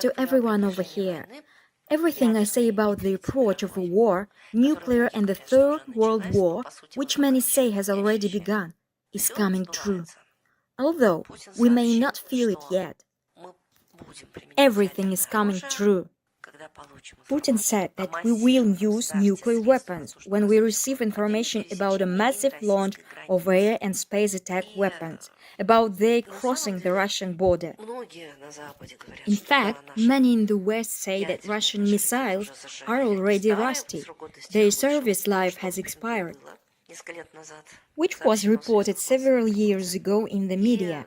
to everyone over here. Everything I say about the approach of a war, nuclear and the Third World War, which many say has already begun, is coming true. Although we may not feel it yet, everything is coming true. Putin said that we will use nuclear weapons when we receive information about a massive launch of air and space attack weapons, about their crossing the Russian border. In fact, many in the West say that Russian missiles are already rusty. Their service life has expired, which was reported several years ago in the media.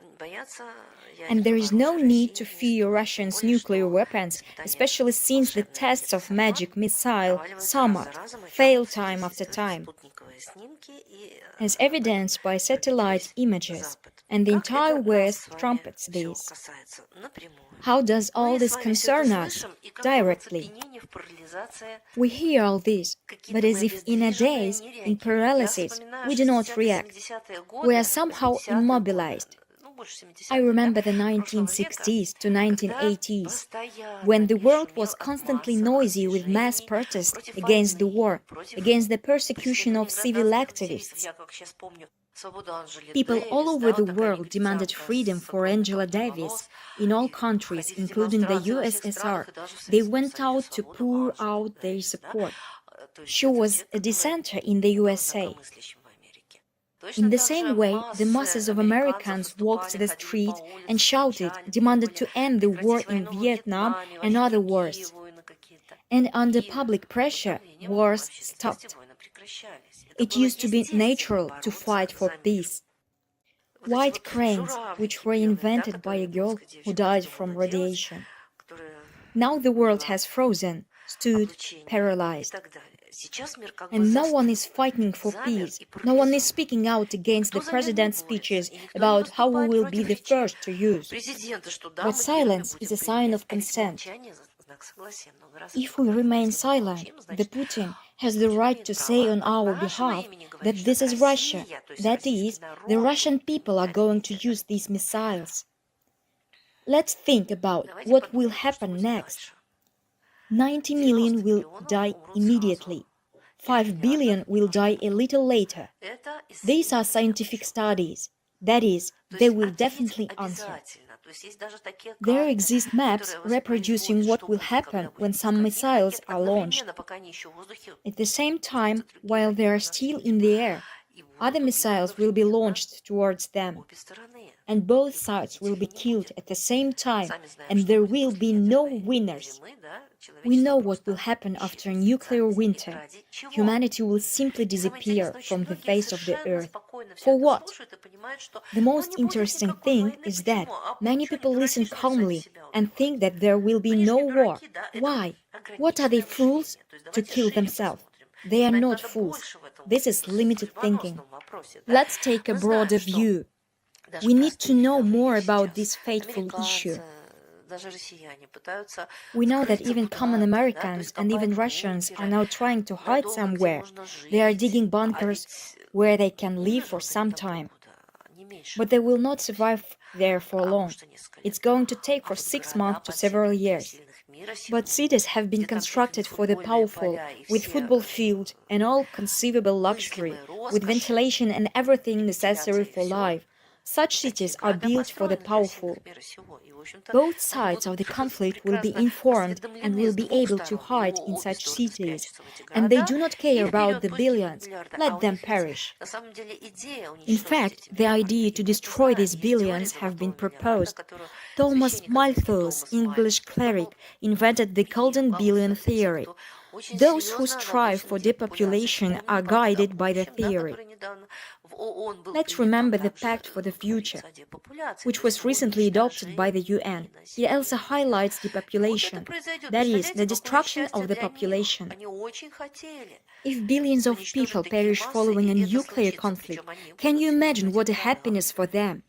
And there is no need to fear Russia's nuclear weapons, especially since the tests of magic missile Samad fail time after time, as evidenced by satellite images, and the entire West trumpets this. How does all this concern us directly? We hear all this, but as if in a daze, in paralysis, we do not react. We are somehow immobilized. I remember the 1960s to 1980s, when the world was constantly noisy with mass protests against the war, against the persecution of civil activists. People all over the world demanded freedom for Angela Davis. In all countries, including the USSR, they went out to pour out their support. She was a dissenter in the USA. In the same way, the masses of Americans walked the street and shouted, demanded to end the war in Vietnam and other wars. And under public pressure, wars stopped. It used to be natural to fight for peace. White cranes, which were invented by a girl who died from radiation. Now the world has frozen, stood, paralyzed. And no one is fighting for peace. No one is speaking out against the president's speeches about how we will be the first to use. But silence is a sign of consent. If we remain silent, the Putin has the right to say on our behalf that this is Russia. That is, the Russian people are going to use these missiles. Let's think about what will happen next. 90 million will die immediately. 5 billion will die a little later. These are scientific studies. That is, they will definitely answer. There exist maps reproducing what will happen when some missiles are launched. At the same time, while they are still in the air, other missiles will be launched towards them. And both sides will be killed at the same time, and there will be no winners. We know what will happen after a nuclear winter. Humanity will simply disappear from the face of the earth. For what? The most interesting thing is that many people listen calmly and think that there will be no war. Why? What are they, fools? To kill themselves. They are not fools. This is limited thinking. Let's take a broader view. We need to know more about this fateful issue. We know that even common Americans and even Russians are now trying to hide somewhere. They are digging bunkers where they can live for some time. But they will not survive there for long. It's going to take for 6 months to several years. But cities have been constructed for the powerful, with football fields and all conceivable luxury, with ventilation and everything necessary for life. Such cities are built for the powerful. Both sides of the conflict will be informed and will be able to hide in such cities. And they do not care about the billions. Let them perish. In fact, the idea to destroy these billions have been proposed. Thomas Malthus, English cleric, invented the golden billion theory. Those who strive for depopulation are guided by the theory. Let's remember the Pact for the Future, which was recently adopted by the UN. It also highlights depopulation, that is, the destruction of the population. If billions of people perish following a nuclear conflict, can you imagine what a happiness for them?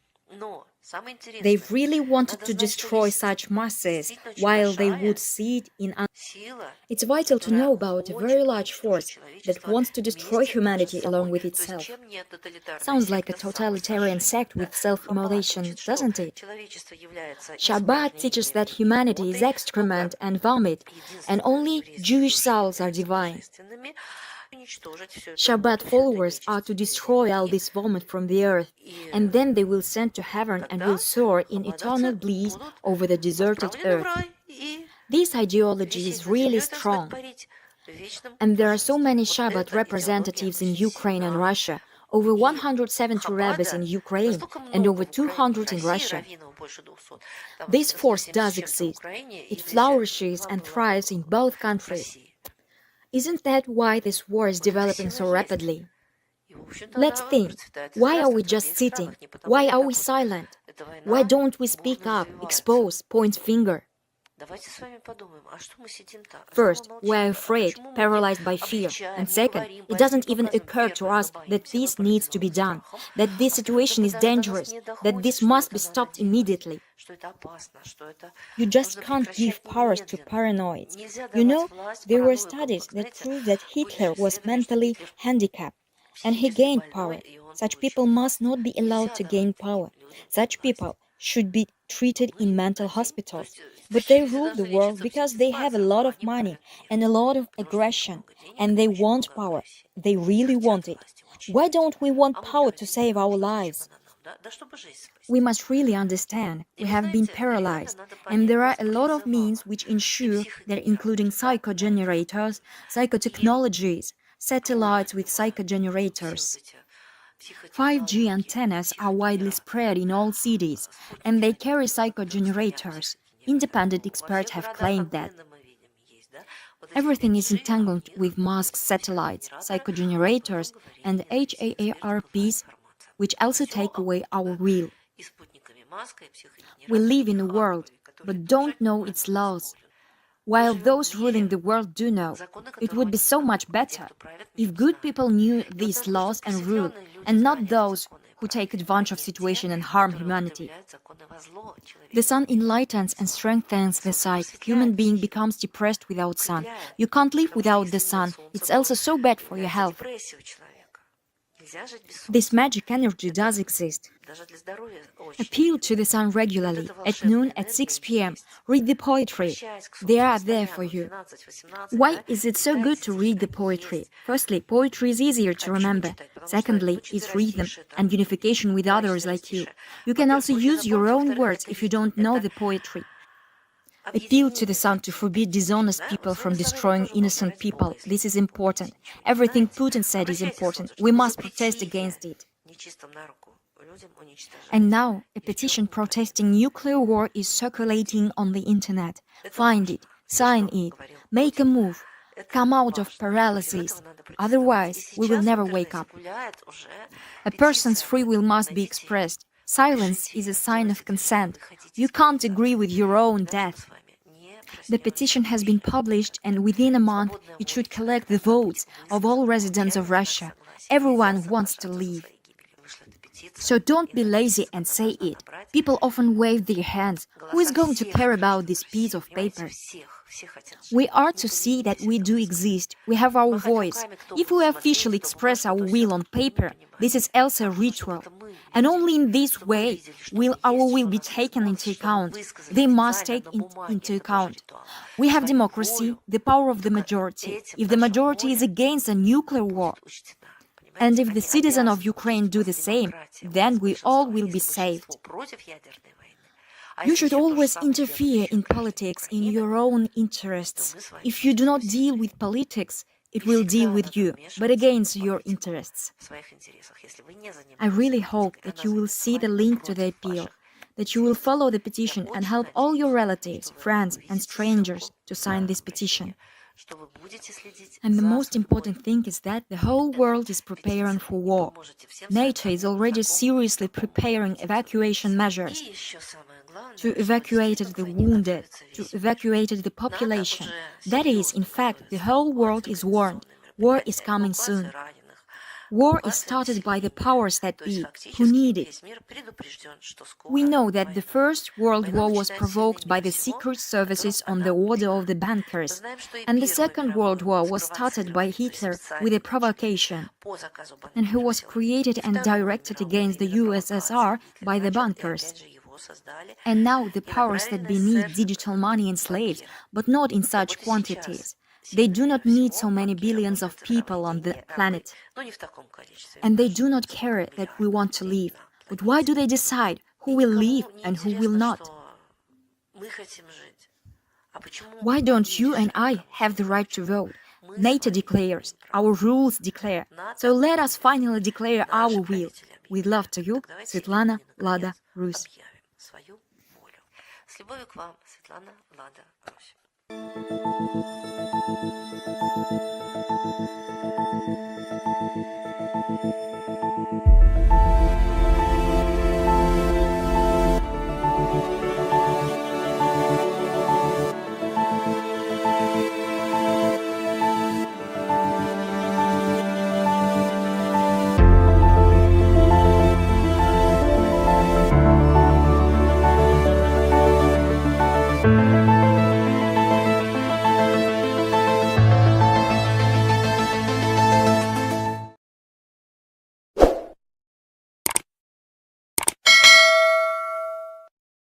They really wanted to destroy such masses while they would see it in. It's vital to know about a very large force that wants to destroy humanity along with itself. Sounds like a totalitarian sect with self-immolation, doesn't it? Shabbat teaches that humanity is excrement and vomit, and only Jewish souls are divine. Shabbat followers are to destroy all this vomit from the earth, and then they will send to heaven and will soar in eternal bliss over the deserted earth. This ideology is really strong, and there are so many Shabbat representatives in Ukraine and Russia, over 170 rabbis in Ukraine and over 200 in Russia. This force does exist. It flourishes and thrives in both countries. Isn't that why this war is developing so rapidly? Let's think. Why are we just sitting? Why are we silent? Why don't we speak up, expose, point finger? First, we're afraid, paralyzed by fear. And second, it doesn't even occur to us that this needs to be done, that this situation is dangerous, that this must be stopped immediately. You just can't give powers to paranoids. You know, there were studies that proved that Hitler was mentally handicapped, and he gained power. Such people must not be allowed to gain power. Such people should be treated in mental hospitals. But they rule the world because they have a lot of money and a lot of aggression, and they want power. They really want it. Why don't we want power to save our lives? We must really understand we have been paralyzed, and there are a lot of means which ensure that, including psychogenerators, psychotechnologies, satellites with psychogenerators. 5G antennas are widely spread in all cities, and they carry psychogenerators. Independent experts have claimed that. Everything is entangled with masked satellites, psychogenerators, and HAARPs, which also take away our will. We live in a world, but don't know its laws. While those ruling the world do know, it would be so much better if good people knew these laws and rule, and not those who take advantage of situation and harm humanity. The sun enlightens and strengthens the sight. Human being becomes depressed without sun. You can't live without the sun. It's also so bad for your health. This magic energy does exist. Appeal to the sun regularly, at noon, at 6 p.m. Read the poetry. They are there for you. Why is it so good to read the poetry? Firstly, poetry is easier to remember. Secondly, it's rhythm and unification with others like you. You can also use your own words if you don't know the poetry. Appeal to the sun to forbid dishonest people from destroying innocent people. This is important. Everything Putin said is important. We must protest against it. And now, a petition protesting nuclear war is circulating on the internet. Find it, sign it, make a move, come out of paralysis. Otherwise, we will never wake up. A person's free will must be expressed. Silence is a sign of consent. You can't agree with your own death. The petition has been published, and within a month it should collect the votes of all residents of Russia. Everyone wants to leave. So don't be lazy and say it. People often wave their hands. Who is going to care about this piece of paper? We are to see that we do exist. We have our voice. If we officially express our will on paper, this is also a ritual. And only in this way will our will be taken into account. They must take into account. We have democracy, the power of the majority. If the majority is against a nuclear war, and if the citizens of Ukraine do the same, then we all will be saved. You should always interfere in politics in your own interests. If you do not deal with politics, it will deal with you, but against your interests. I really hope that you will see the link to the appeal, that you will follow the petition and help all your relatives, friends, and strangers to sign this petition. And the most important thing is that the whole world is preparing for war. NATO is already seriously preparing evacuation measures to evacuate the wounded, to evacuate the population. That is, in fact, the whole world is warned. War is coming soon. War is started by the powers that be, who need it. We know that the First World War was provoked by the secret services on the order of the bankers, and the Second World War was started by Hitler with a provocation, and who was created and directed against the USSR by the bankers. And now the powers that be need digital money and slaves, but not in such quantities. They do not need so many billions of people on the planet. And they do not care that we want to leave. But why do they decide who will leave and who will not? Why don't you and I have the right to vote? NATO declares, our rules declare. So let us finally declare our will. With love to you, Svetlana, Lada, Ruсь. С любовью к вам, Светлана, Лада, Русь.